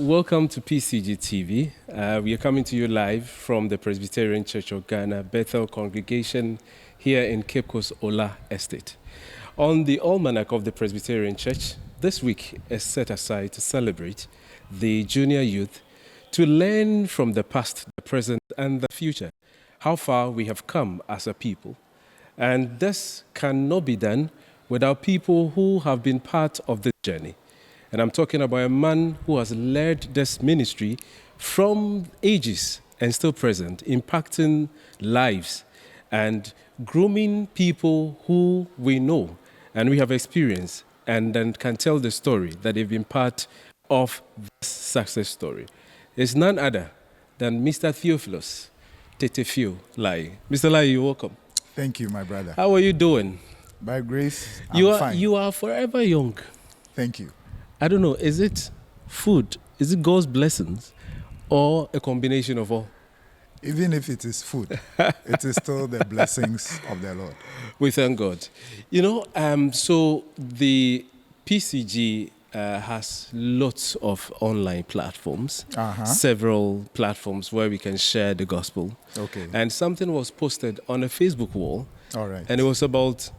welcome to PCG TV. We are coming to you live from the Presbyterian Church of Ghana, Bethel congregation here in Cape Coast Ola Estate. On the Almanac of the Presbyterian Church, this week is set aside to celebrate the junior youth, to learn from the past, the present, and the future, how far we have come as a people. And this cannot be done without people who have been part of this journey. And I'm talking about a man who has led this ministry from ages and still present, impacting lives and grooming people who we know and we have experienced and then can tell the story that they've been part of this success story. It's none other than Mr. Theophilus Tettehfio Laryea. Mr. Laryea, you're welcome. Thank you, my brother. How are you doing? By grace, I'm fine. You are forever young. Thank you. I don't know, is it food? Is it God's blessings or a combination of all? Even if it is food, it is still the blessings of the Lord. We thank God. You know, so the PCG has lots of online platforms, several platforms where we can share the gospel. Okay. And something was posted on a Facebook wall. All right. And it was about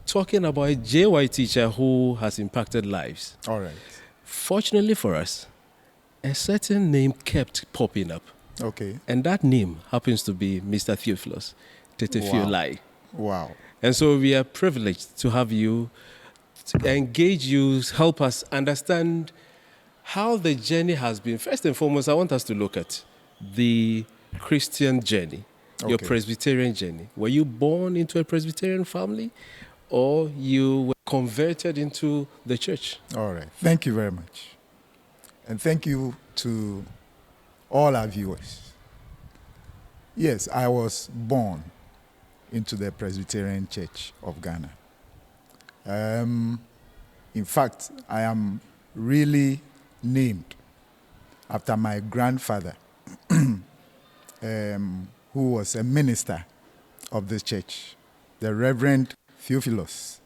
talking about a JY teacher who has impacted lives. All right. Fortunately for us, a certain name kept popping up. Okay. And that name happens to be Mr. Theophilus Tettehfio Laryea. Wow. And so we are privileged to have you, to engage you, help us understand how the journey has been. First and foremost, I want us to look at the Christian journey, your Presbyterian journey. Were you born into a Presbyterian family or you were converted into the church? All right. Thank you very much. And thank you to all our viewers. Yes, I was born into the Presbyterian Church of Ghana. In fact, I am really named after my grandfather, who was a minister of this church, the Reverend Theophilus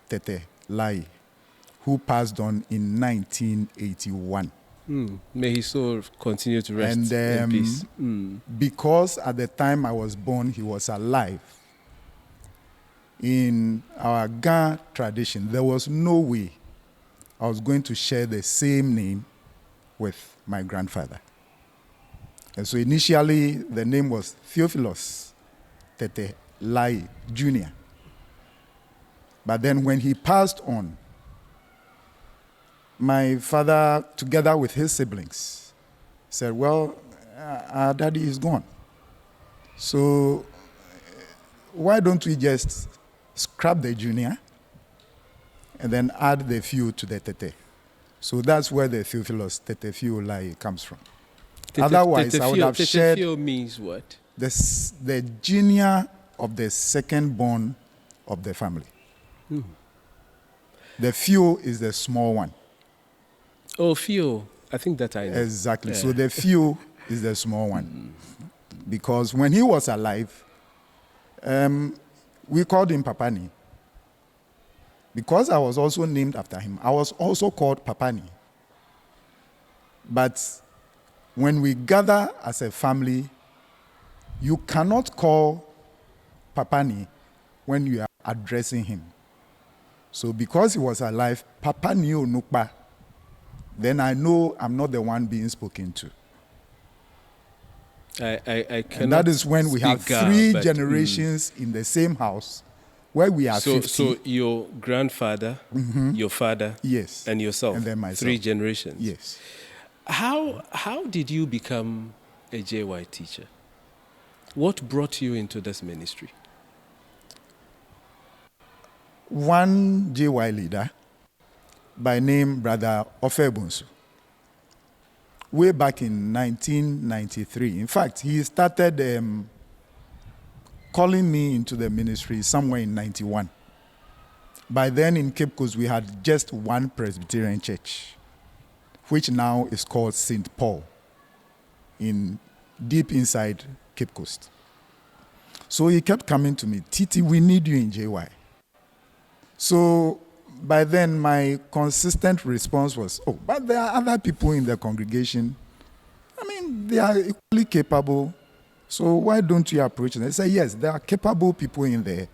Tettehfio Laryea, who passed on in 1981. May his soul continue to rest in peace. Because at the time I was born, he was alive. In our Ghana tradition, there was no way I was going to share the same name with my grandfather. And so initially, the name was Theophilus Tettehfio Laryea Jr. But then when he passed on, my father, together with his siblings, said, well, our daddy is gone. So why don't we just scrap the junior and then add the few to the Tete? So that's where the Theophilus Tettehfio Laryea comes from. Otherwise, I would have shared... Tettehfio means what? The junior of the second born of the family. The few is the small one. Oh, few. I think that I know. Exactly. So the few is the small one. Because when he was alive, we called him Papani. Because I was also named after him, I was also called Papani. But when we gather as a family, you cannot call Papani when you are addressing him. So because he was alive, Papani Onukpa, then I know I'm not the one being spoken to. I cannot. And that is when we have three generations in the same house, where we are 50. So your grandfather, your father, yes, and yourself, and then myself. 3 generations. Yes. How did you become a JY teacher? What brought you into this ministry? One JY leader by name Brother Ofebunsu, way back in 1993. In fact, he started calling me into the ministry somewhere in 91. By then in Cape Coast, we had just one Presbyterian church, which now is called St. Paul, deep inside Cape Coast. So he kept coming to me, Titi, we need you in JY. So by then my consistent response was, oh, but there are other people in the congregation. I mean, they are equally capable. So why don't you approach them? They say, yes, there are capable people in there,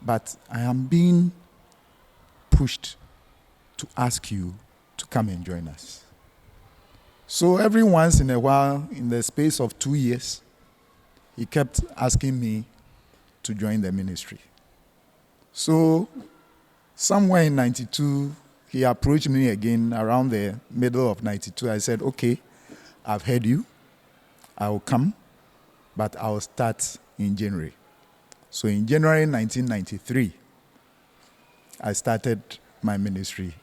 but I am being pushed to ask you to come and join us. So every once in a while, in the space of 2 years, he kept asking me to join the ministry. So somewhere in 92, he approached me again around the middle of 92. I said, okay, I've heard you. I will come, but I will start in January. So in January 1993, I started my ministry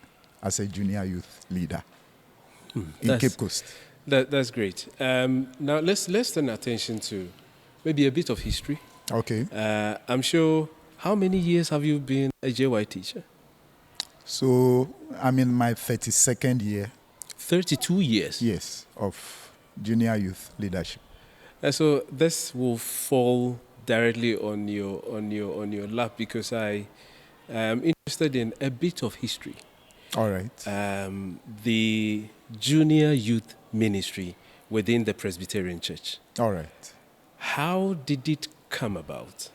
as a junior youth leader in Cape Coast. That's great. Now let's turn attention to maybe a bit of history. Okay. I'm sure, how many years have you been a JY teacher? So I'm in my 32nd year. 32 years? Yes, of junior youth leadership. So this will fall directly on your lap, because I am interested in a bit of history. All right. The junior youth ministry within the Presbyterian Church. All right. How did it come about?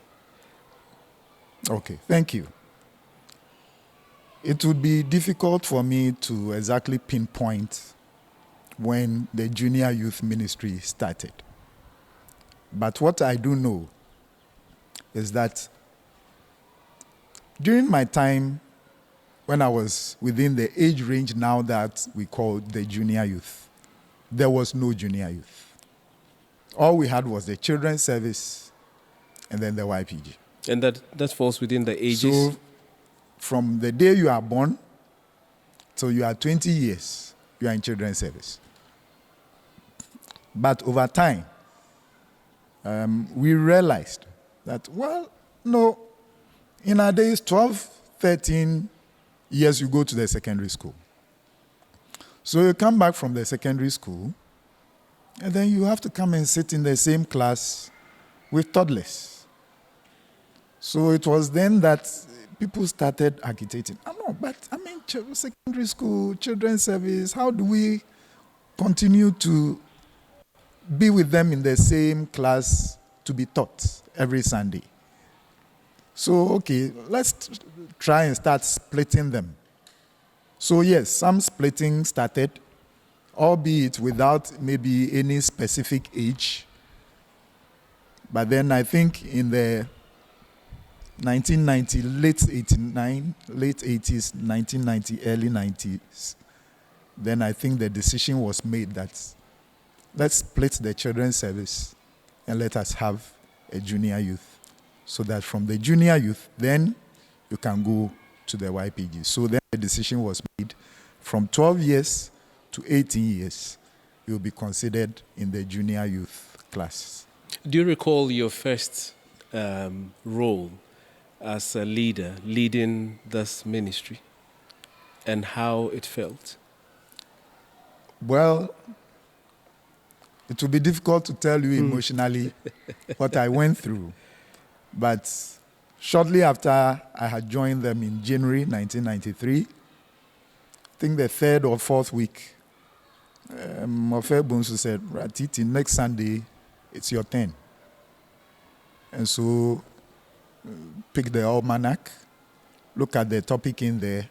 Okay, thank you. It would be difficult for me to exactly pinpoint when the junior youth ministry started. But what I do know is that during my time when I was within the age range now that we call the junior youth, there was no junior youth. All we had was the children's service and then the YPG. And that falls within the ages? So from the day you are born till you are 20 years, you are in children's service. But over time, we realized that, well, no, in our days, 12, 13 years, you go to the secondary school. So you come back from the secondary school, and then you have to come and sit in the same class with toddlers. So it was then that people started agitating. I know, but I mean, secondary school, children's service, how do we continue to be with them in the same class to be taught every Sunday? So, okay, let's try and start splitting them. So, yes, some splitting started, albeit without maybe any specific age. But then I think in the 1990, late 89, late 80s, 1990, early 90s, then I think the decision was made that let's split the children's service and let us have a junior youth, so that from the junior youth, then you can go to the YPG. So then the decision was made from 12 years to 18 years, you'll be considered in the junior youth class. Do you recall your first role as a leader, leading this ministry, and how it felt? Well, it will be difficult to tell you emotionally what I went through. But shortly after I had joined them in January 1993, I think the third or fourth week, Mofe Bunsu said, Ratiti, next Sunday, it's your turn. And so, pick the almanac, look at the topic in there,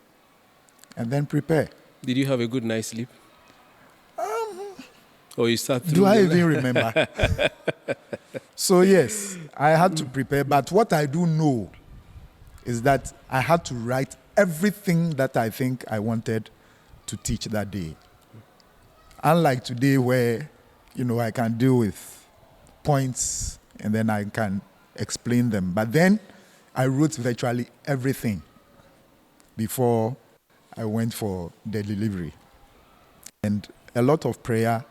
and then prepare. Did you have a good night's sleep? Or you start through? Do I even remember? So yes, I had to prepare. But what I do know is that I had to write everything that I think I wanted to teach that day. Unlike today where, I can deal with points and then I can explain them. But then I wrote virtually everything before I went for the delivery. And a lot of prayer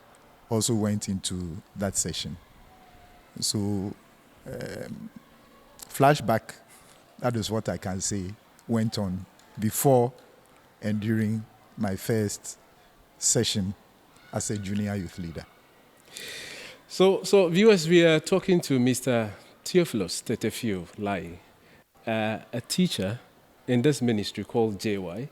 also went into that session. So, flashback, that is what I can say, went on before and during my first session as a junior youth leader. So viewers, we are talking to Mr. Theophilus Tettehfio Laryea, a teacher in this ministry called JY,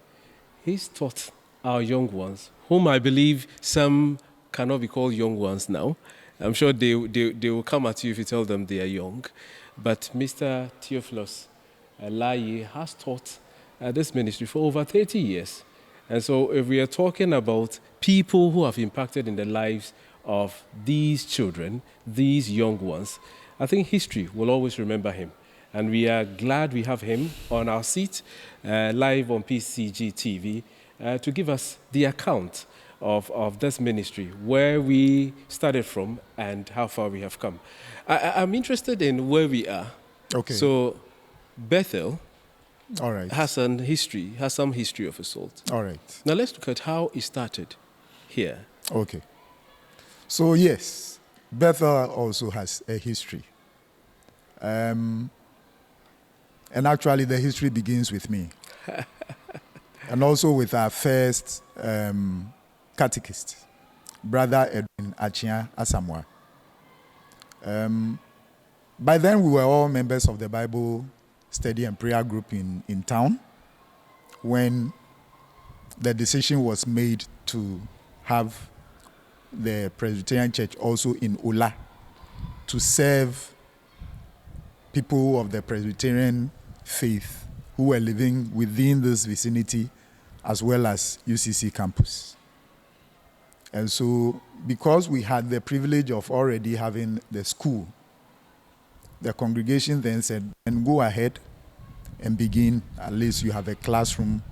he's taught our young ones, whom I believe some cannot be called young ones now. I'm sure they will come at you if you tell them they are young. But Mr. Theophilus Laryea has taught this ministry for over 30 years. And so if we are talking about people who have impacted in the lives of these children, these young ones, I think history will always remember him. And we are glad we have him on our seat, live on PCG TV, to give us the account of this ministry, where we started from and how far we have come. I'm interested in where we are. Okay. So Bethel All right. has some history of assault. All right. Now let's look at how it started here. Okay. So yes, Bethel also has a history. And actually the history begins with me. And also with our first catechist, Brother Edwin Achia Asamoah. By then we were all members of the Bible study and prayer group in town when the decision was made to have the Presbyterian Church also in Ola to serve people of the Presbyterian faith who were living within this vicinity as well as UCC campus. And so because we had the privilege of already having the school, the congregation then said, and go ahead and begin, at least you have a classroom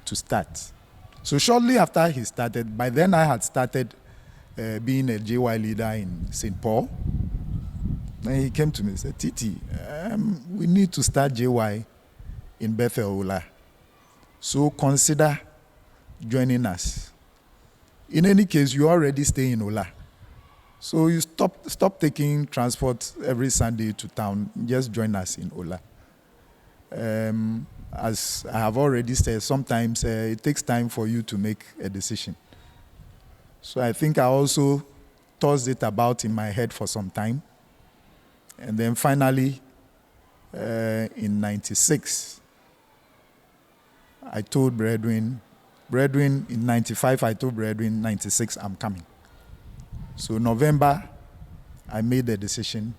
to start. So shortly after he started, by then I had started being a JY leader in St. Paul. And he came to me and said, Titi, we need to start JY in Bethel Ola. So consider joining us. In any case, you already stay in Ola. So you stop taking transport every Sunday to town. Just join us in Ola. As I have already said, sometimes it takes time for you to make a decision. So I think I also tossed it about in my head for some time. And then finally, in 96, I told Brethren, in 95, I told Brethren, 96, I'm coming. So November, I made the decision.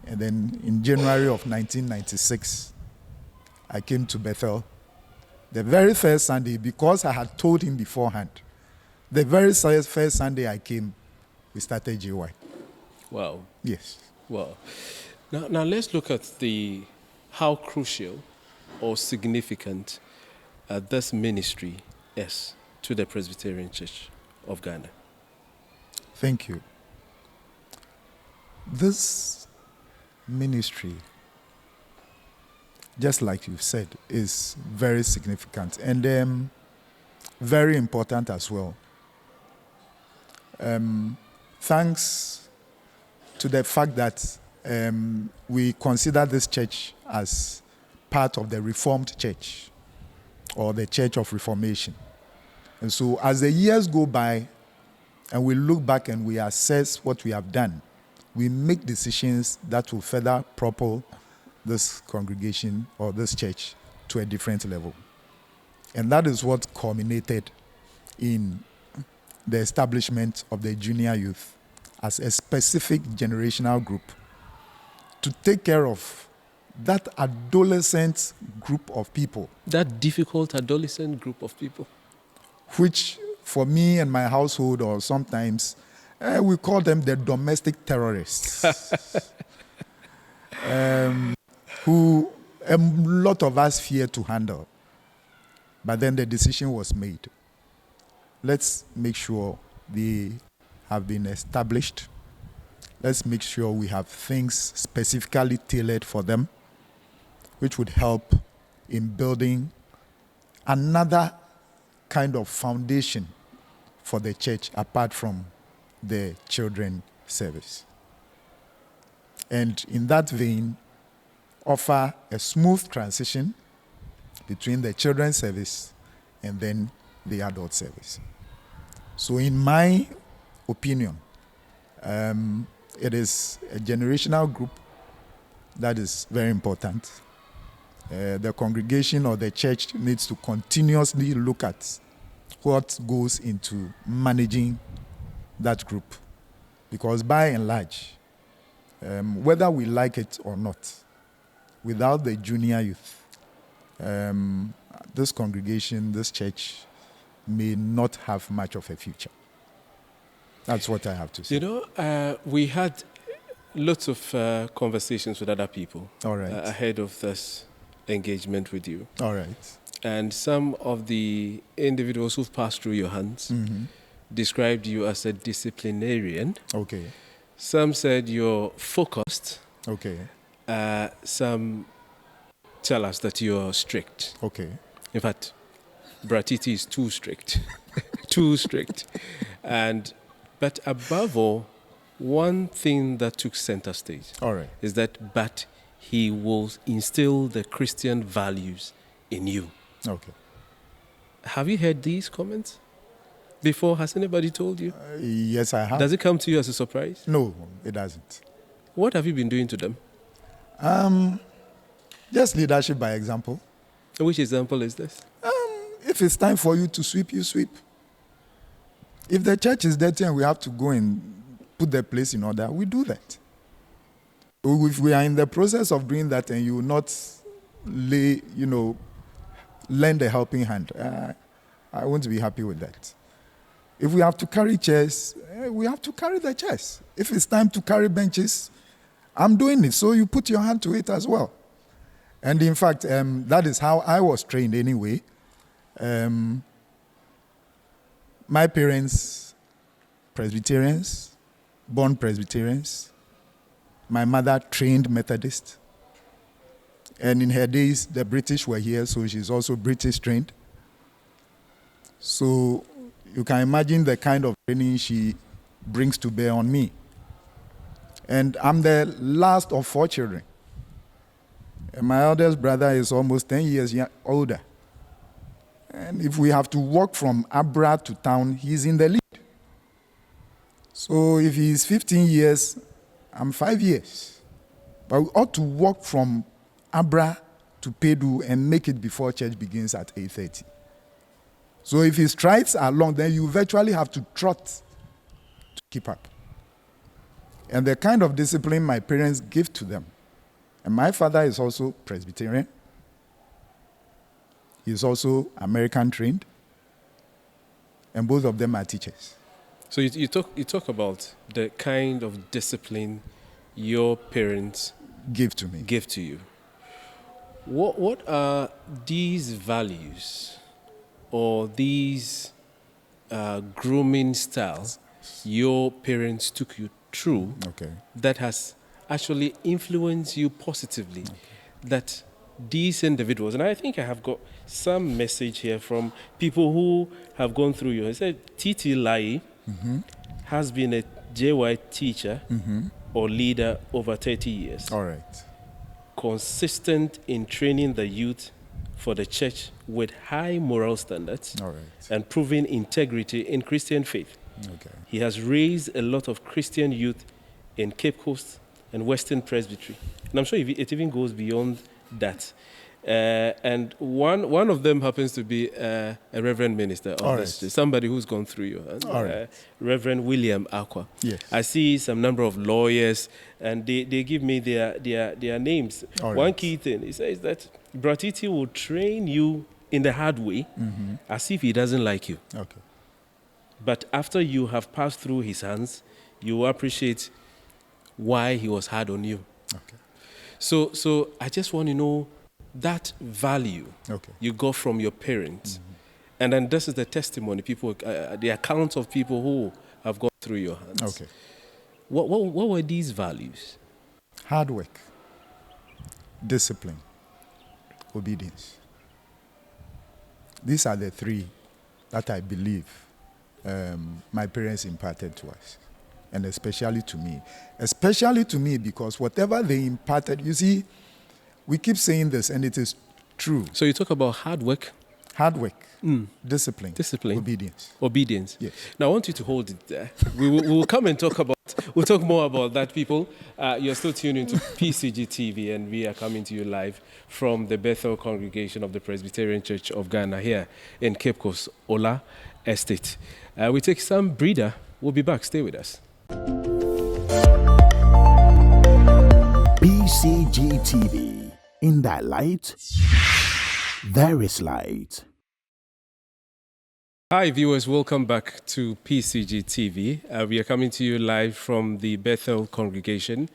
And then in January of 1996, I came to Bethel. The very first Sunday, because I had told him beforehand, the very first Sunday I came, we started JY. Wow. Yes. Wow. Now let's look at how crucial or significant this ministry is to the Presbyterian Church of Ghana. Thank you. This ministry, just like you've said, is very significant and very important as well. Thanks to the fact that we consider this church as part of the Reformed Church or the Church of Reformation. And so as the years go by and we look back and we assess what we have done, we make decisions that will further propel this congregation or this church to a different level. And that is what culminated in the establishment of the junior youth as a specific generational group to take care of that adolescent group of people. That difficult adolescent group of people. Which, for me and my household, or sometimes, we call them the domestic terrorists. Who a lot of us fear to handle. But then the decision was made. Let's make sure they have been established. Let's make sure we have things specifically tailored for them, which would help in building another kind of foundation for the church apart from the children service. And in that vein, offer a smooth transition between the children's service and then the adult service. So in my opinion, it is a generational group that is very important. The congregation or the church needs to continuously look at what goes into managing that group. Because by and large, whether we like it or not, without the junior youth, this congregation, this church, may not have much of a future. That's what I have to say. You know, we had lots of conversations with other people All right. ahead of this engagement with you. All right. And some of the individuals who've passed through your hands described you as a disciplinarian. Okay. Some said you're focused. Okay. Some tell us that you're strict. Okay. In fact, Bratiti is too strict. Too strict. But above all, one thing that took center stage All right. is that, but he will instill the Christian values in you. Okay. Have you heard these comments before? Has anybody told you? Yes, I have. Does it come to you as a surprise? No, it doesn't. What have you been doing to them? Just leadership by example. Which example is this? If it's time for you to sweep, you sweep. If the church is dirty and we have to go and put the place in order, we do that. If we are in the process of doing that and you will not lend a helping hand, I won't be happy with that. If we have to carry chairs, we have to carry the chairs. If it's time to carry benches, I'm doing it, so you put your hand to it as well. And in fact, that is how I was trained anyway. My parents, Presbyterians, born Presbyterians. My mother trained Methodist. And in her days, the British were here, so she's also British trained. So you can imagine the kind of training she brings to bear on me. And I'm the last of 4 children. And my eldest brother is almost 10 years older. And if we have to walk from Abra to town, he's in the lead. So if he's 15 years, I'm 5 years. But we ought to walk from Abra to Pedu and make it before church begins at 8:30. So if his strides are long, then you virtually have to trot to keep up. And the kind of discipline my parents give to them. And my father is also Presbyterian. He's also American trained. And both of them are teachers. So you talk about the kind of discipline your parents Give to me. give to you. What are these values or these grooming styles your parents took you through that has actually influenced you positively? That these individuals, and I think I have got some message here from people who have gone through you. I said T.T. Laryea has been a JY teacher or leader over 30 years. All right. Consistent in training the youth for the church with high moral standards All right. and proving integrity in Christian faith. Okay. He has raised a lot of Christian youth in Cape Coast and Western Presbytery. And I'm sure it even goes beyond that. And one of them happens to be a reverend minister of this church, somebody who's gone through your hands, Reverend William Aqua. Yes. I see some number of lawyers, and they give me their names. One key thing, he says that Bratiti will train you in the hard way as if he doesn't like you. Okay. But after you have passed through his hands, you will appreciate why he was hard on you. Okay. So I just want to know that value you got from your parents. And then this is the testimony, people, the accounts of people who have gone through your hands. Okay. What were these values? Hard work, discipline, obedience. These are the 3 that I believe my parents imparted to us. And especially to me. Especially to me because whatever they imparted, you see, we keep saying this and it is true. So you talk about hard work. Hard work, discipline, Discipline. obedience. Obedience. Yes. Now I want you to hold it there. We will come and talk about We'll talk more about that, people. You're still tuned into PCG TV, and we are coming to you live from the Bethel congregation of the Presbyterian Church of Ghana here in Cape Coast, Ola Estate. We take some breather. We'll be back. Stay with us. PCG TV. In that light, there is light. Hi viewers, welcome back to PCG TV. We are coming to you live from the Bethel congregation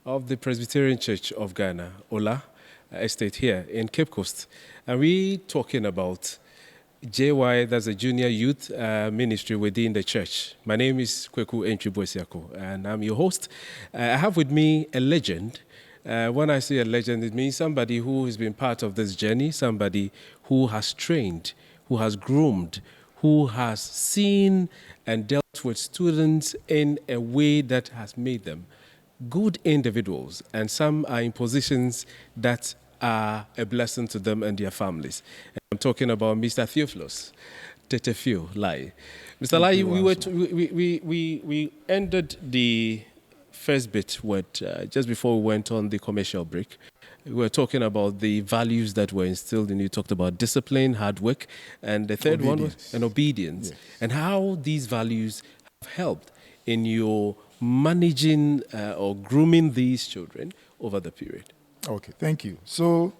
of the Presbyterian Church of Ghana, Ola Estate here in Cape Coast. And we're talking about JY, that's a junior youth ministry within the church. My name is Kweku Entriboisiako, and I'm your host. I have with me a legend. When I say a legend, it means somebody who has been part of this journey, somebody who has trained, who has groomed, who has seen and dealt with students in a way that has made them good individuals, and some are in positions that are a blessing to them and their families. And I'm talking about Mr. Theophilus Tettehfio Laryea. Mr. Laryea, we ended the first bit with, just before we went on the commercial break. We were talking about the values that were instilled in you. You talked about discipline, hard work, and the third one was obedience. Yes. And how these values have helped in your managing or grooming these children over the period. Okay, thank you. So,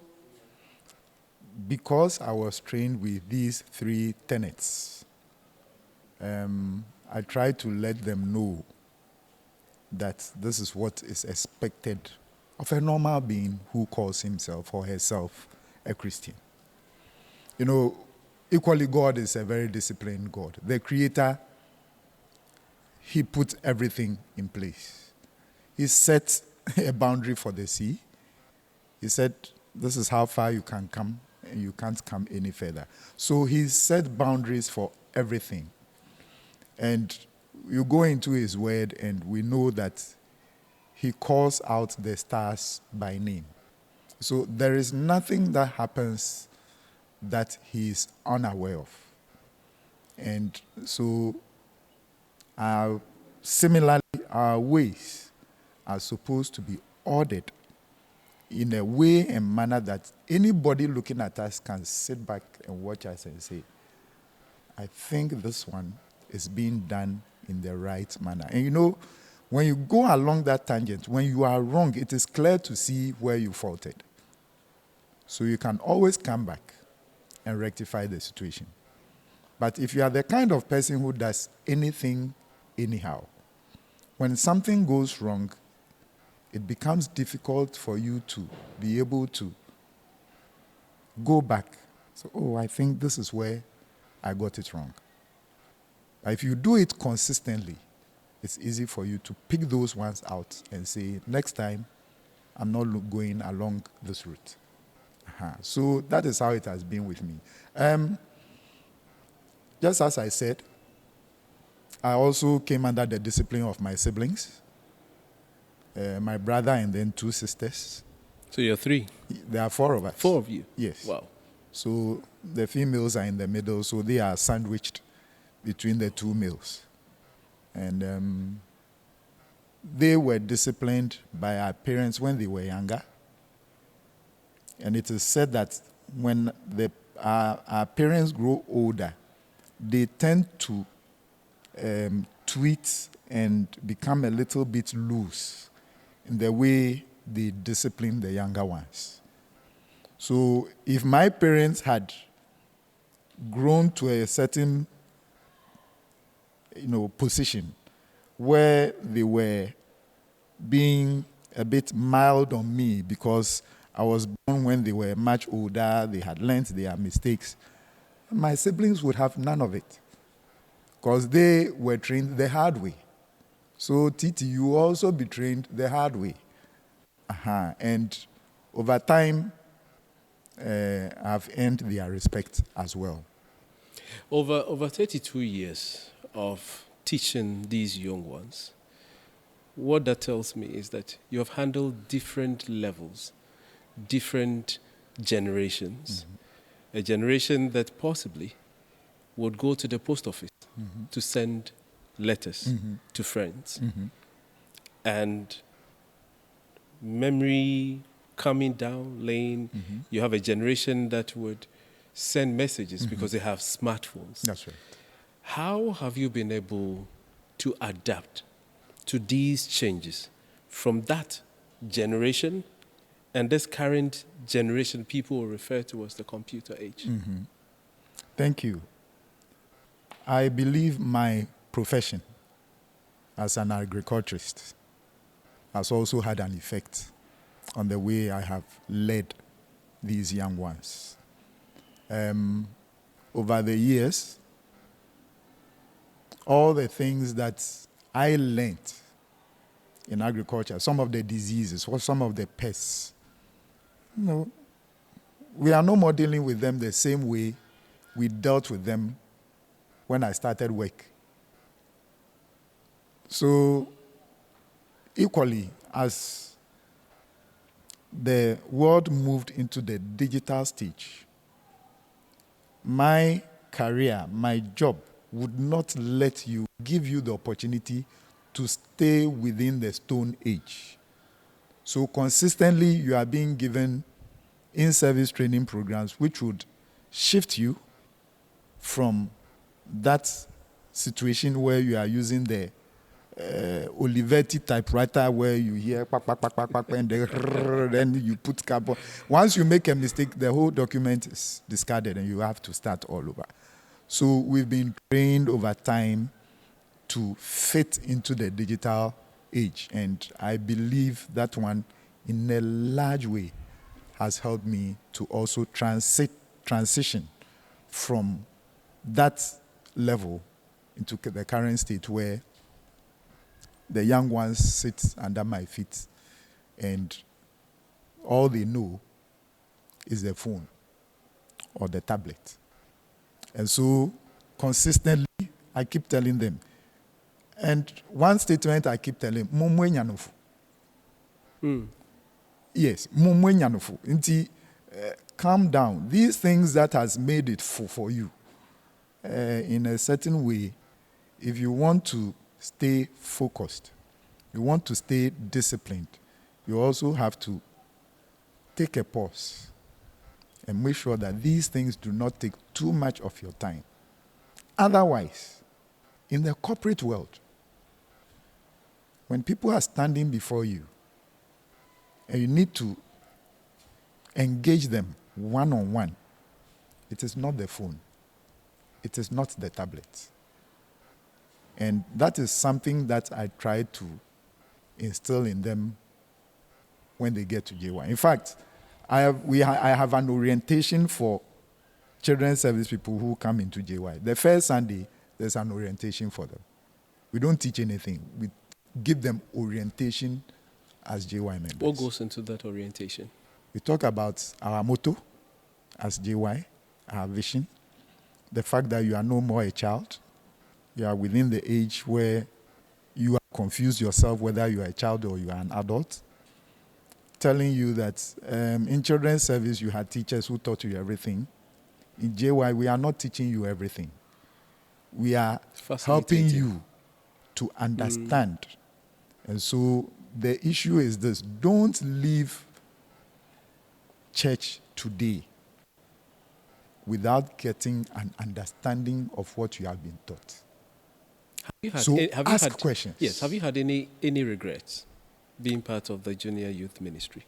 because I was trained with these three tenets, I try to let them know that this is what is expected of a normal being who calls himself or herself a Christian. You know, equally, God is a very disciplined God. The Creator, He put everything in place. He set a boundary for the sea. He said, this is how far you can come, and you can't come any further. So He set boundaries for everything. And you go into His Word, and we know that He calls out the stars by name. So there is nothing that happens that He is unaware of. And so similarly, our ways are supposed to be ordered in a way and manner that anybody looking at us can sit back and watch us and say, I think this one is being done in the right manner. And you know, when you go along that tangent, when you are wrong, it is clear to see where you faulted. So you can always come back and rectify the situation. But if you are the kind of person who does anything anyhow, when something goes wrong, it becomes difficult for you to be able to go back. So, I think this is where I got it wrong. But if you do it consistently, it's easy for you to pick those ones out and say, next time, I'm not going along this route. So that is how it has been with me. Just as I said, I also came under the discipline of my siblings, my brother and then two sisters. So you're three? There are four of us. Four of you? Yes. Wow. So the females are in the middle, so they are sandwiched between the two males. And they were disciplined by our parents when they were younger. And it is said that when our parents grow older, they tend to tweet and become a little bit loose in the way they discipline the younger ones. So if my parents had grown to a certain position where they were being a bit mild on me because I was born when they were much older, they had learned their mistakes, my siblings would have none of it because they were trained the hard way. So, Titi, you also be trained the hard way. And over time, I've earned their respect as well. Over 32 years of teaching these young ones, what that tells me is that you have handled different levels, different generations. Mm-hmm. A generation that possibly would go to the post office to send letters to friends. and memory coming down lane. You have a generation that would send messages because they have smartphones. That's right. How have you been able to adapt to these changes from that generation and this current generation people will refer to as the computer age? Thank you. I believe my profession as an agriculturist has also had an effect on the way I have led these young ones. Over the years, all the things that I learned in agriculture, some of the diseases or some of the pests, we are no more dealing with them the same way we dealt with them when I started work. So, equally, as the world moved into the digital stage, my career, my job would not give you the opportunity to stay within the Stone Age. So consistently, you are being given in-service training programs which would shift you from that situation where you are using the Olivetti typewriter where you hear pak, pak, pak, pak, pak, and then you put carbon. Once you make a mistake, the whole document is discarded and you have to start all over. So we've been trained over time to fit into the digital age. And I believe that one, in a large way, has helped me to also transition from that level into the current state where the young ones sit under my feet and all they know is the phone or the tablet. And so consistently, I keep telling them. And one statement I keep telling, Mumwe nyanofu. Yes, Mumwe nyanofu. Inti, calm down. These things that has made it for you, in a certain way, if you want to stay focused, you want to stay disciplined, you also have to take a pause and make sure that these things do not take too much of your time. Otherwise, in the corporate world, when people are standing before you and you need to engage them one-on-one, it is not the phone. It is not the tablet. And that is something that I try to instill in them when they get to JY. In fact, I have an orientation for children's service people who come into JY. The first Sunday, there's an orientation for them. We don't teach anything. We give them orientation as JY members. What goes into that orientation? We talk about our motto as JY, our vision, the fact that you are no more a child. You are within the age where you are confused yourself whether you are a child or you are an adult. Telling you that in children's service you had teachers who taught you everything. In JY, we are not teaching you everything. We are helping you to understand. And so the issue is this: don't leave church today without getting an understanding of what you have been taught. Ask questions. Yes. Have you had any regrets being part of the junior youth ministry?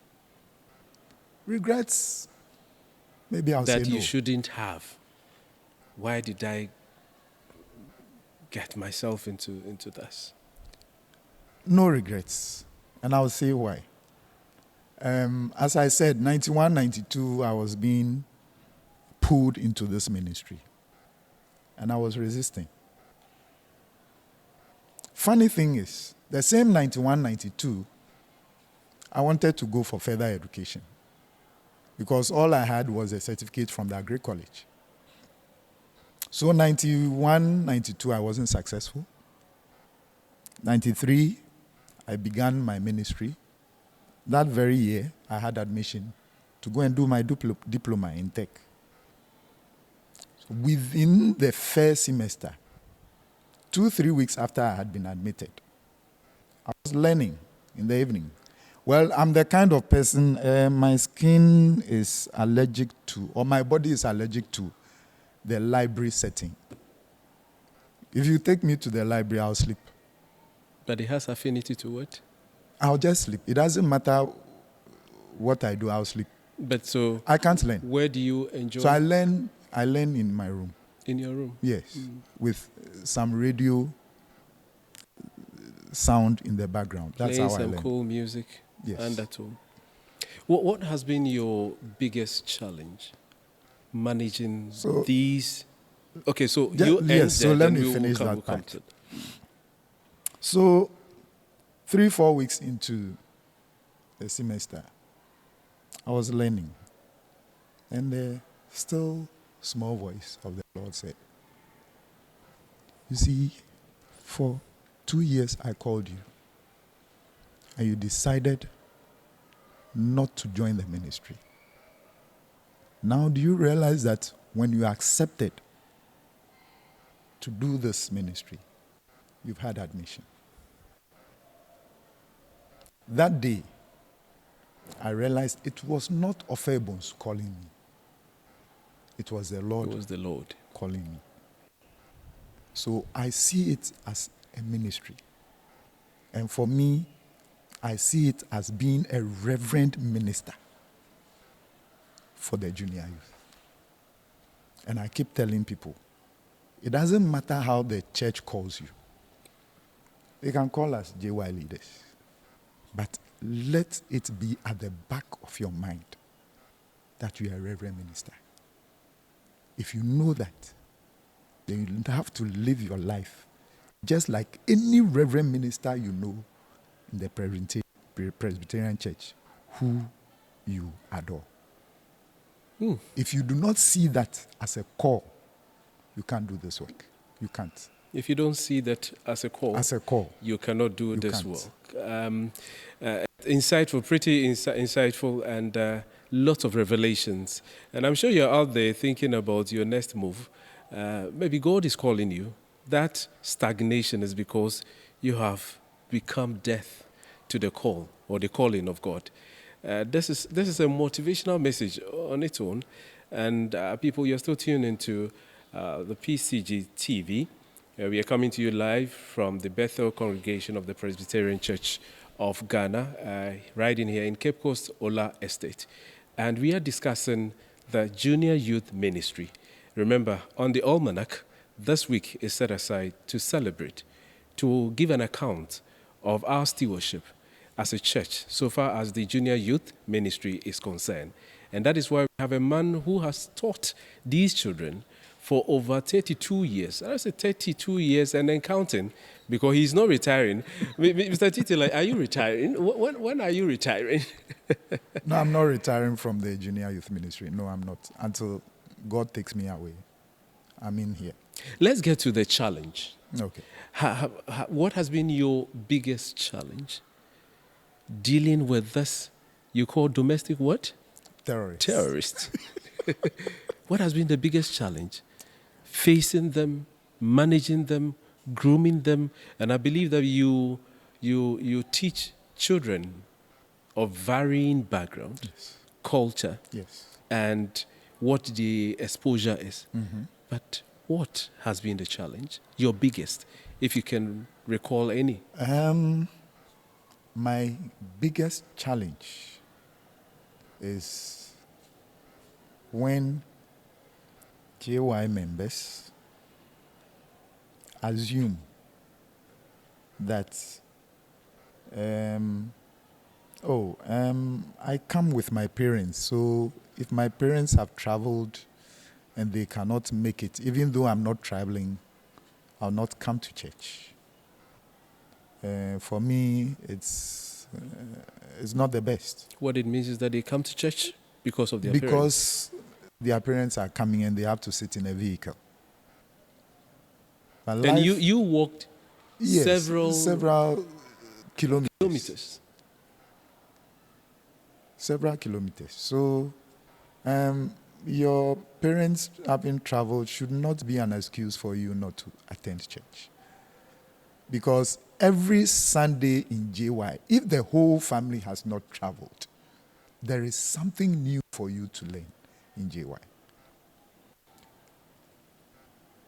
Regrets? Maybe I'll say no. That you shouldn't have. Why did I get myself into this? No regrets. And I'll say why. As I said, 91, 92, I was being pulled into this ministry. And I was resisting. Funny thing is, the same 91, 92, I wanted to go for further education because all I had was a certificate from the Agri College. So 91, 92, I wasn't successful. 93, I began my ministry. That very year, I had admission to go and do my diploma in tech. So within the first semester, 2-3 weeks after I had been admitted, I was learning in the evening. Well, I'm the kind of person, my skin is allergic to, or my body is allergic to the library setting. If you take me to the library, I'll sleep. But it has affinity to what? I'll just sleep. It doesn't matter what I do, I'll sleep. But so I can't learn. where do you enjoy? So I learn in my room. In your room? Yes, with some radio sound in the background. That's Playing how I some learn. cool music. Yes. And at home. What has been your biggest challenge managing So- these? Okay, so Yeah, you end yes, so there, let then me we will finish come- that we'll come part. to- So 3-4 weeks into the semester, I was learning. And the still small voice of the Lord said, you see, for 2 years I called you. And you decided not to join the ministry. Now, do you realize that when you accepted to do this ministry, you've had admission? That day, I realized it was not Ophebons calling me. It was the It Lord was the Lord. calling me. So I see it as a ministry. And for me, I see it as being a reverend minister for the junior youth. And I keep telling people, it doesn't matter how the church calls you. They can call us JY leaders. But let it be at the back of your mind that you are a reverend minister. If you know that, then you have to live your life just like any reverend minister you know in the Presbyterian church who you adore. If you do not see that as a call, you can't do this work. You can't. If you don't see that as a call, you cannot do this can't. work. Insightful, pretty insightful, and lots of revelations. And I'm sure you're out there thinking about your next move. Maybe God is calling you. That stagnation is because you have become deaf to the call or the calling of God. This is a motivational message on its own. And people, you're still tuned into the PCG TV. We are coming to you live from the Bethel congregation of the Presbyterian Church of Ghana, right in here in Cape Coast Ola Estate. And we are discussing the Junior Youth Ministry. Remember, on the Almanac, this week is set aside to celebrate, to give an account of our stewardship as a church so far as the Junior Youth Ministry is concerned. And that is why we have a man who has taught these children for over 32 years. I say 32 years and then counting, because he's not retiring. Mr. Titi, like, are you retiring? When are you retiring? No, I'm not retiring from the junior youth ministry. No, I'm not. Until God takes me away. I'm in here. Let's get to the challenge. Okay. What has been your biggest challenge dealing with this, you call domestic what? Terrorists. What has been the biggest challenge? Facing them, managing them, grooming them, and I believe that you teach children of varying background, Yes. culture, Yes. and what the exposure is. But what has been the challenge? Your biggest, if you can recall any. My biggest challenge is when JY members assume that I come with my parents, so if my parents have traveled and they cannot make it, even though I'm not traveling, I'll not come to church. For me, it's not the best. What it means is that they come to church because of their parents. Because their parents are coming and they have to sit in a vehicle. But And you walked several kilometers. Several kilometers. So your parents having traveled should not be an excuse for you not to attend church. Because every Sunday in JY, if the whole family has not traveled, there is something new for you to learn in JY.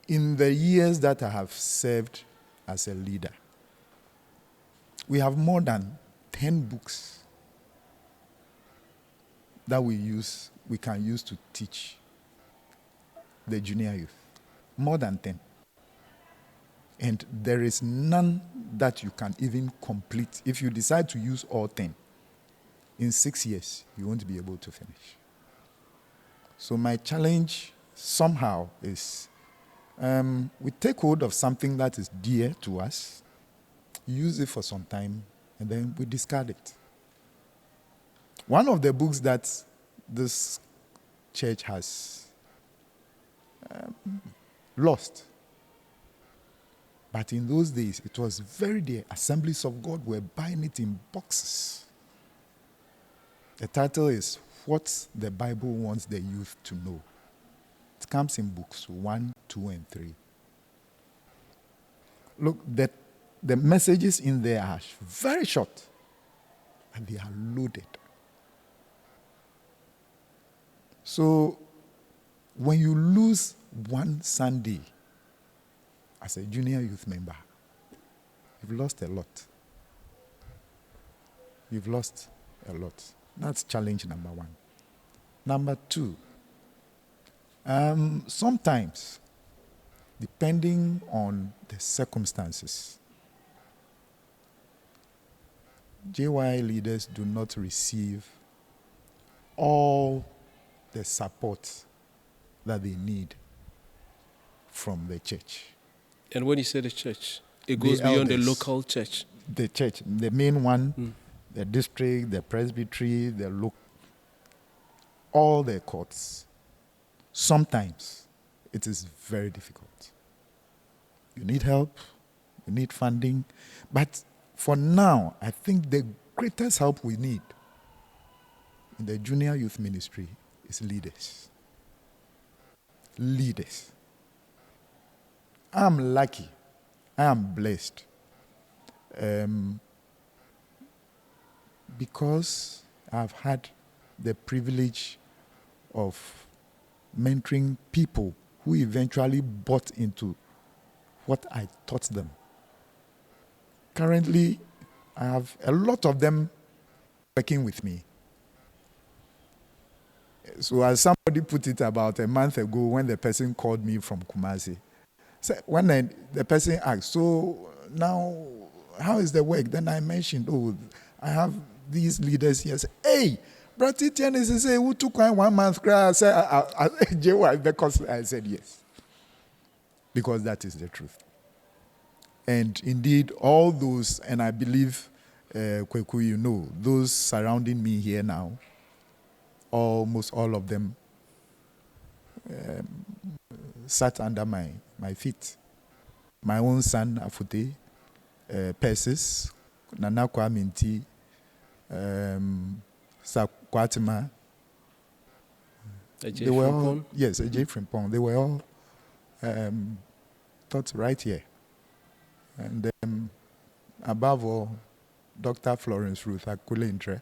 In the years that I have served as a leader, we have more than 10 books that we can use to teach the junior youth. More than 10. And there is none that you can even complete. If you decide to use all 10, in 6 years, you won't be able to finish. So my challenge somehow is we take hold of something that is dear to us, use it for some time, and then we discard it. One of the books that this church has lost, but in those days, it was very dear. Assemblies of God were buying it in boxes. The title is What the Bible Wants the Youth to Know. It comes in books 1, 2, and 3. Look, the messages in there are very short, and they are loaded. So, when you lose one Sunday as a junior youth member, you've lost a lot. You've lost a lot. That's challenge number one. Number two, sometimes, depending on the circumstances, JY leaders do not receive all the support that they need from the church. And when you say the church, it goes beyond the local church. The church, the main one, the district, the presbytery, the local, all the courts. Sometimes it is very difficult. You need help, you need funding. But for now, I think the greatest help we need in the junior youth ministry is leaders. Leaders. I'm lucky. I am blessed. Because I've had the privilege of mentoring people who eventually bought into what I taught them. Currently, I have a lot of them working with me. So as somebody put it about a month ago when the person called me from Kumasi, so when the person asked, so now how is the work? Then I mentioned, I have these leaders here. Say, hey, Bratitian is say who took 1 month cry? I said, because I said yes. Because that is the truth. And indeed, all those, and I believe, Kweku, you know, those surrounding me here now, almost all of them sat under my feet. My own son, Afute, Persis, Nana Kwaminti, Sakwatima. They were all, yes, AJ Frimpong. They were all taught right here. And above all, Dr. Florence Ruth Akulentre.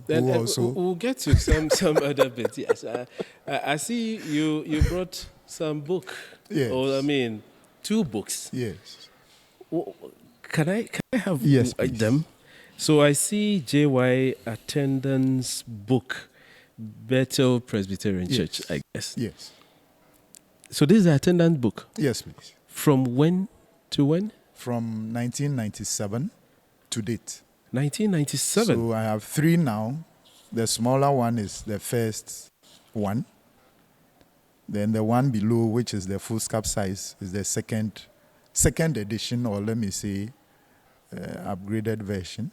Then we'll get to some other bits. Yes, I see you brought some book. Yes. Or 2 books. Yes. Can I have please. them? So I see JY attendance book, Bethel Presbyterian Church, I guess. Yes. So this is the attendance book. Yes, please. From when to when? From 1997 to date. 1997. So I have 3 now. The smaller one is the first one. Then the one below, which is the foolscap size, is the second edition, or let me say, upgraded version.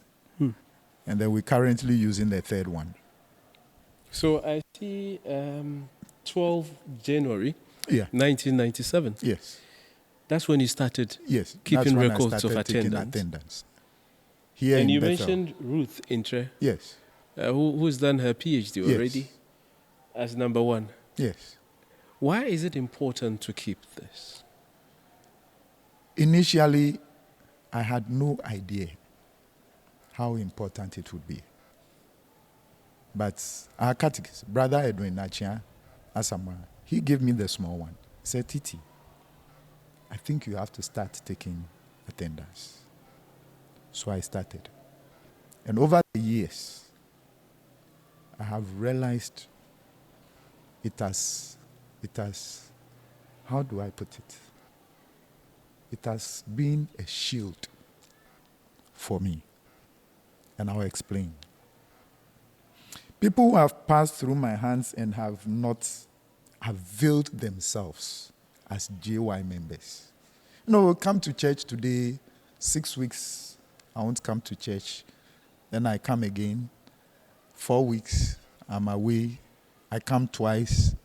And then we're currently using the third one. So I see 12 January 1997. Yes. That's when you started keeping records of attendance. Here and in you Bethel. mentioned Ruth Intre. Yes. Who's done her PhD already as number 1. Yes. Why is it important to keep this? Initially, I had no idea how important it would be. But our catechist, Brother Edwin Nachia Asamoah, he gave me the small one. He said, Titi, I think you have to start taking attendance. So I started. And over the years, I have realized it has, how do I put it? It has been a shield for me. And I'll explain. People who have passed through my hands and have not availed themselves as JY members. Come to church today, 6 weeks, I won't come to church. Then I come again, 4 weeks, I'm away. I come twice,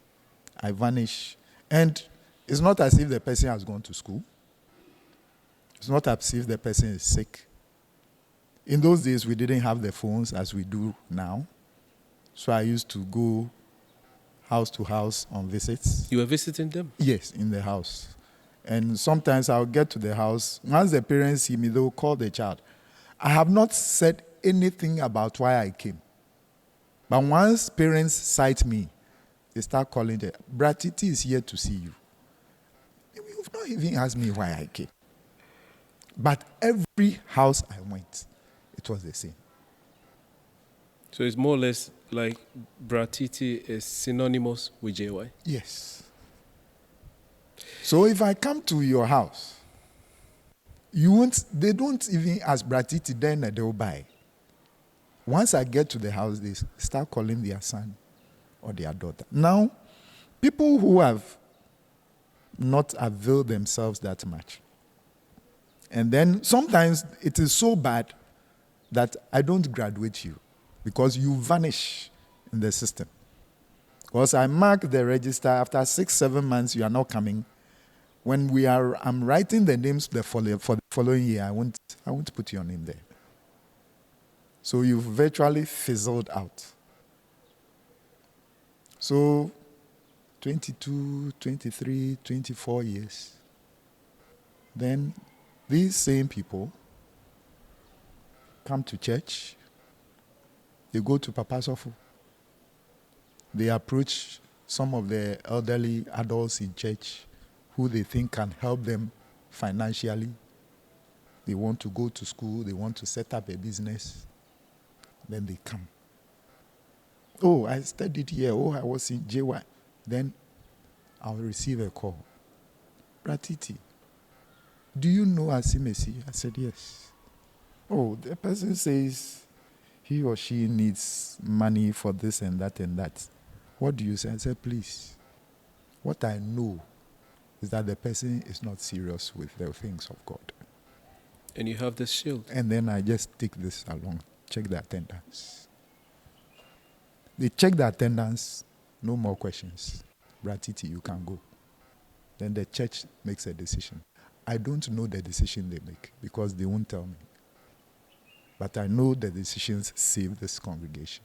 I vanish. And it's not as if the person has gone to school. It's not as if the person is sick. In those days, we didn't have the phones as we do now. So I used to go house to house on visits. You were visiting them? Yes, in the house. And sometimes I'll get to the house. Once the parents see me, they'll call the child. I have not said anything about why I came. But once parents sight me, they start calling them, Bratiti is here to see you. You've not even asked me why I came. But every house I went, it was the same. So it's more or less like Bratiti is synonymous with JY? Yes. So if I come to your house, they don't even ask Bratiti, then they'll buy. Once I get to the house, they start calling their son or their daughter. Now, people who have not availed themselves that much, and then sometimes it is so bad that I don't graduate you because you vanish in the system. Because I mark the register after 6-7 months, you are not coming. When I'm writing the names for the following year, I won't put your name there. So you've virtually fizzled out. So 22, 23, 24 years. Then these same people come to church. They go to Papa Sofu. They approach some of the elderly adults in church who they think can help them financially. They want to go to school. They want to set up a business. Then they come. Oh, I studied here. Oh, I was in JY. Then I'll receive a call. Bratiti, do you know Asimesi? I said, yes. Oh, the person says he or she needs money for this and that and that. What do you say? I said, please. What I know is that the person is not serious with the things of God. And you have this shield. And then I just take this along, check the attendance. They check the attendance, no more questions. Bratiti, you can go. Then the church makes a decision. I don't know the decision they make because they won't tell me. But I know the decisions save this congregation.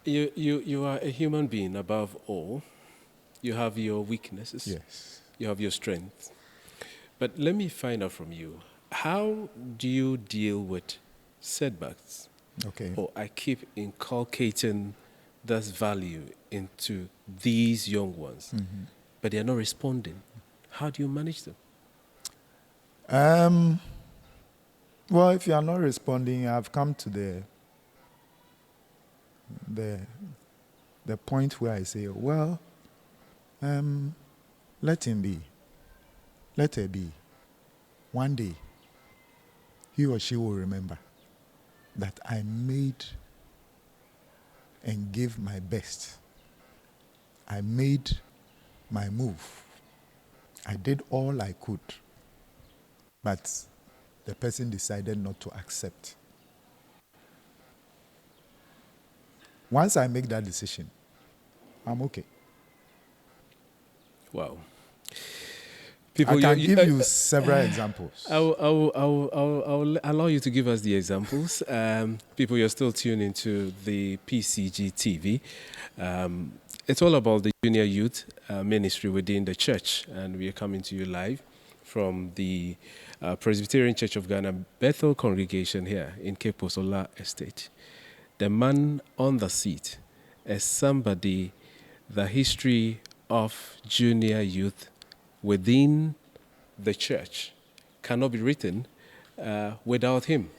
You are a human being above all. You have your weaknesses. Yes. You have your strengths. But let me find out from you, how do you deal with setbacks? Okay. Or I keep inculcating this value into these young ones, but they are not responding. How do you manage them? Well, if you are not responding, I've come to the point where I say, well, let him be. Let her be. One day, he or she will remember that I made and gave my best. I made my move. I did all I could. But the person decided not to accept. Once I make that decision, I'm okay. Wow. I can give you several examples. I'll allow you to give us the examples. People, you're still tuning into the PCG TV. It's all about the junior youth ministry within the church, and we are coming to you live from the Presbyterian Church of Ghana Bethel congregation here in Cape Coast Ola Estate. The man on the seat is somebody the history of junior youth within the church cannot be written without him.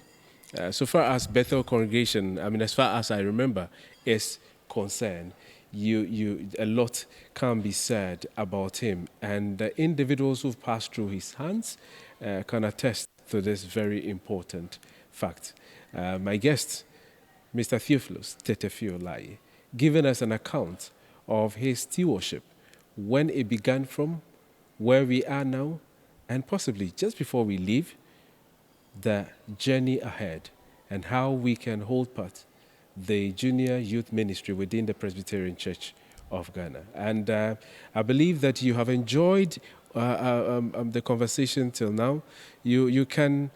So far as Bethel congregation, as far as I remember, is concerned, a lot can be said about him. And the individuals who've passed through his hands can attest to this very important fact. My guest, Mr. Theophilus Tettehfio Laryea, giving us an account of his stewardship, when it began from, where we are now, and possibly just before we leave, the journey ahead and how we can hold part the junior youth ministry within the Presbyterian Church of Ghana. And I believe that you have enjoyed the conversation till now. You can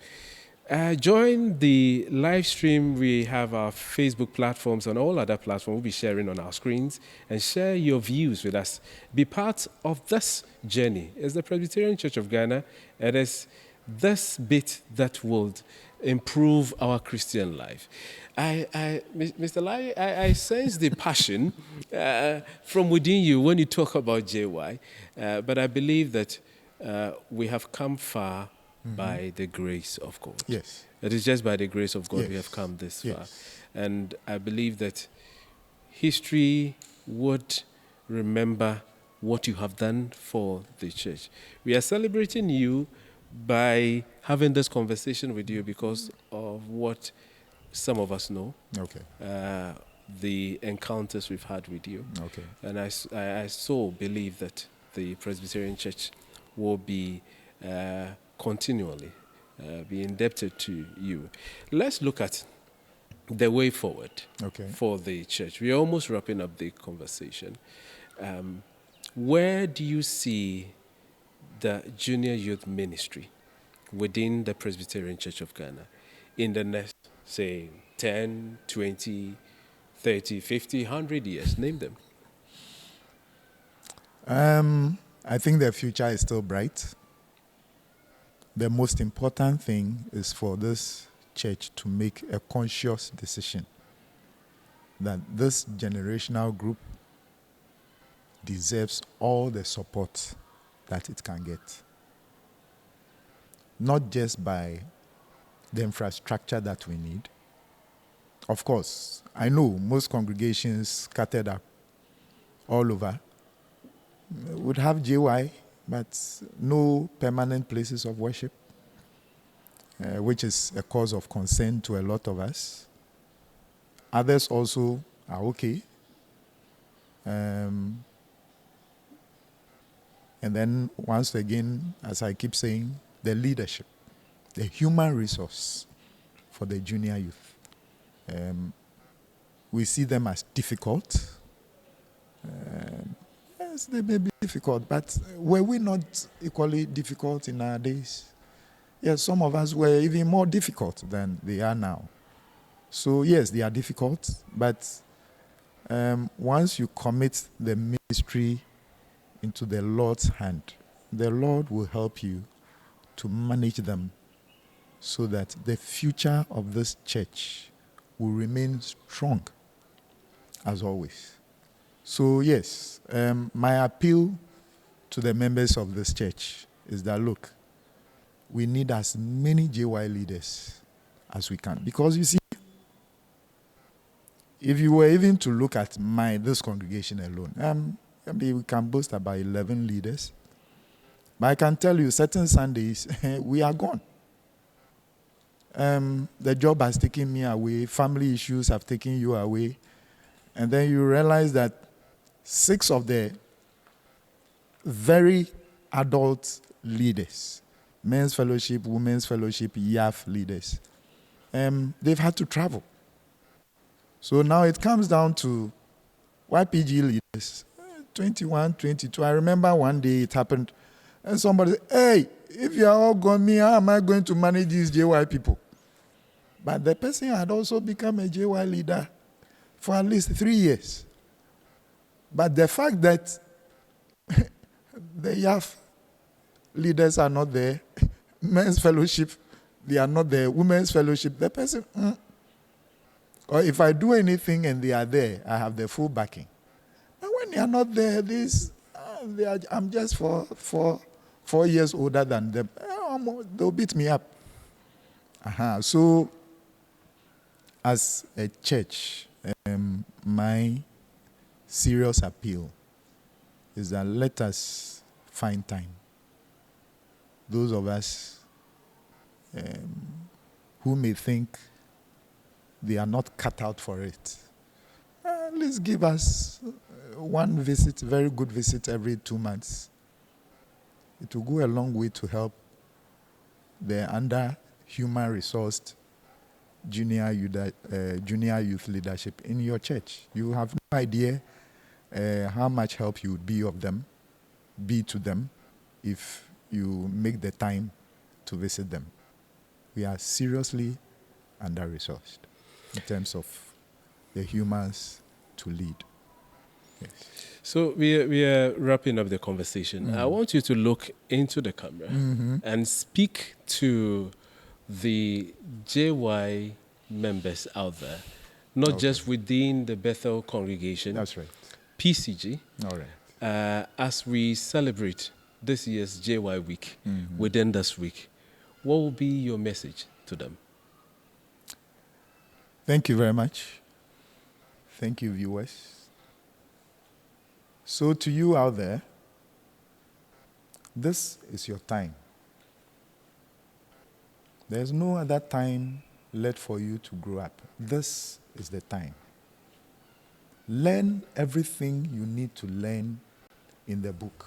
join the live stream. We have our Facebook platforms and all other platforms we'll be sharing on our screens, and share your views with us. Be part of this journey. It's the Presbyterian Church of Ghana. It is this bit that will improve our Christian life. Mr. Laryea, I sense the passion from within you when you talk about JY, but I believe that we have come far by the grace of God. Yes. It is just by the grace of God Yes. we have come this far. Yes. And I believe that history would remember what you have done for the church. We are celebrating you by having this conversation with you because of what some of us know, Okay. the encounters we've had with you. Okay. And I so believe that the Presbyterian Church will be continually be indebted to you. Let's look at the way forward for the church. We're almost wrapping up the conversation. Where do you see the junior youth ministry within the Presbyterian Church of Ghana in the next, say, 10, 20, 30, 50, 100 years? Name them. I think the future is still bright. The most important thing is for this church to make a conscious decision that this generational group deserves all the support that it can get. Not just by the infrastructure that we need. Of course, I know most congregations scattered up all over would have JY, but no permanent places of worship, which is a cause of concern to a lot of us. Others also are okay. And then once again, as I keep saying, the leadership, the human resource for the junior youth. We see them as difficult. Yes, they may be difficult, but were we not equally difficult in our days? Yes, some of us were even more difficult than they are now. So yes, they are difficult, but once you commit the ministry into the Lord's hand, the Lord will help you to manage them so that the future of this church will remain strong as always. So yes, my appeal to the members of this church is that, look, we need as many JY leaders as we can. Because you see, if you were even to look at this congregation alone, maybe we can boast about 11 leaders. But I can tell you, certain Sundays, we are gone. The job has taken me away. Family issues have taken you away. And then you realize that 6 of the very adult leaders, men's fellowship, women's fellowship, YAF leaders, they've had to travel. So now it comes down to YPG leaders, 21, 22. I remember one day it happened, and somebody said, hey, if you are all gone, me, how am I going to manage these JY people? But the person had also become a JY leader for at least 3 years. But the fact that the YAF leaders are not there. Men's fellowship, they are not there. Women's fellowship, the person, or if I do anything and they are there, I have the full backing. But when they are not there, I'm just 4 years older than them. They'll beat me up. So, as a church, my serious appeal is that let us find time. Those of us who may think they are not cut out for it, at least give us one visit, very good visit every 2 months. It will go a long way to help the under-human resourced junior youth leadership in your church. You have no idea how much help you would be to them if you make the time to visit them. We are seriously under-resourced in terms of the humans to lead. Yes. So we are wrapping up the conversation. I want you to look into the camera and speak to the JY members out there, not just within the Bethel congregation. That's right. PCG. All right. As we celebrate this year's JY week, within this week, what will be your message to them? Thank you very much. Thank you, viewers. So to you out there, this is your time. There's no other time left for you to grow up. This is the time. Learn everything you need to learn in the book.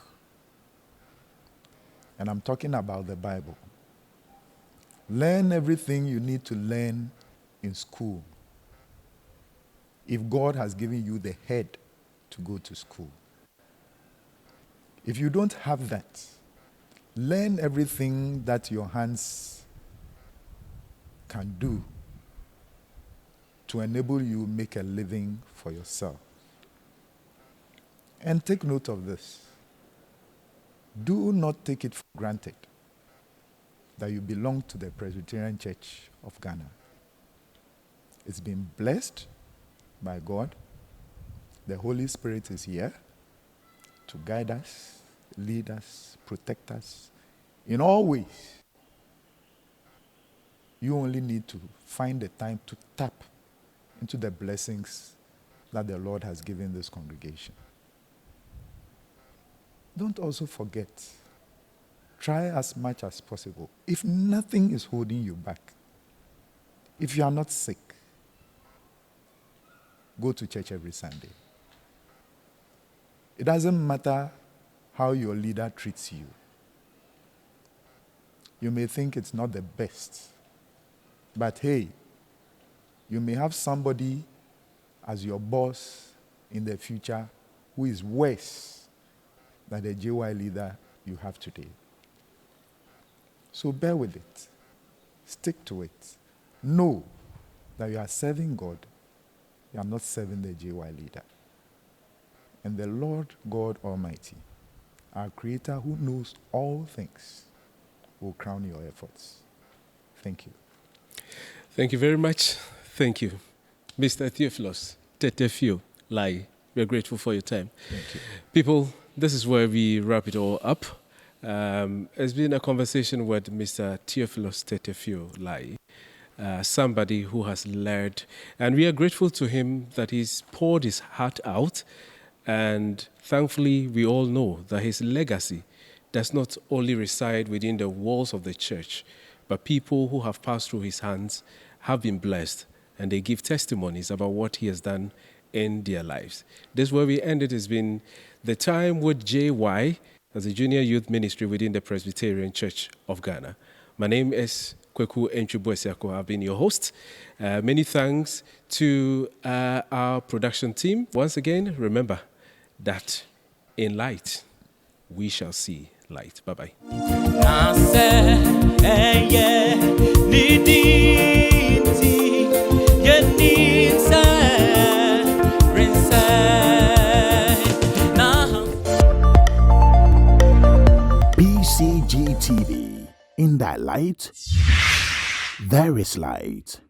And I'm talking about the Bible. Learn everything you need to learn in school. If God has given you the head to go to school. If you don't have that, learn everything that your hands can do to enable you make a living for yourself. And take note of this. Do not take it for granted that you belong to the Presbyterian Church of Ghana. It's been blessed by God. The Holy Spirit is here to guide us, lead us, protect us in all ways. You only need to find the time to tap into the blessings that the Lord has given this congregation. Don't also forget, try as much as possible. If nothing is holding you back, if you are not sick, go to church every Sunday. It doesn't matter how your leader treats you. You may think it's not the best, but hey, you may have somebody as your boss in the future who is worse than the JY leader you have today. So bear with it. Stick to it. Know that you are serving God. You are not serving the JY leader. And the Lord God Almighty, our Creator who knows all things, will crown your efforts. Thank you. Thank you very much. Thank you. Mr. Theophilus Tettehfio Laryea, we are grateful for your time. Thank you. People, this is where we wrap it all up. It's been a conversation with Mr. Theophilus Tettehfio Laryea, somebody who has learned, and we are grateful to him that he's poured his heart out, and thankfully we all know that his legacy does not only reside within the walls of the church, but people who have passed through his hands have been blessed, and they give testimonies about what he has done in their lives. This is where we ended. It's been the time with JY, as a junior youth ministry within the Presbyterian Church of Ghana. My name is Kweku Enchubwesiako. I've been your host. Many thanks to our production team. Once again, remember that in light, we shall see light. Bye-bye. PCG In thy light, there is light.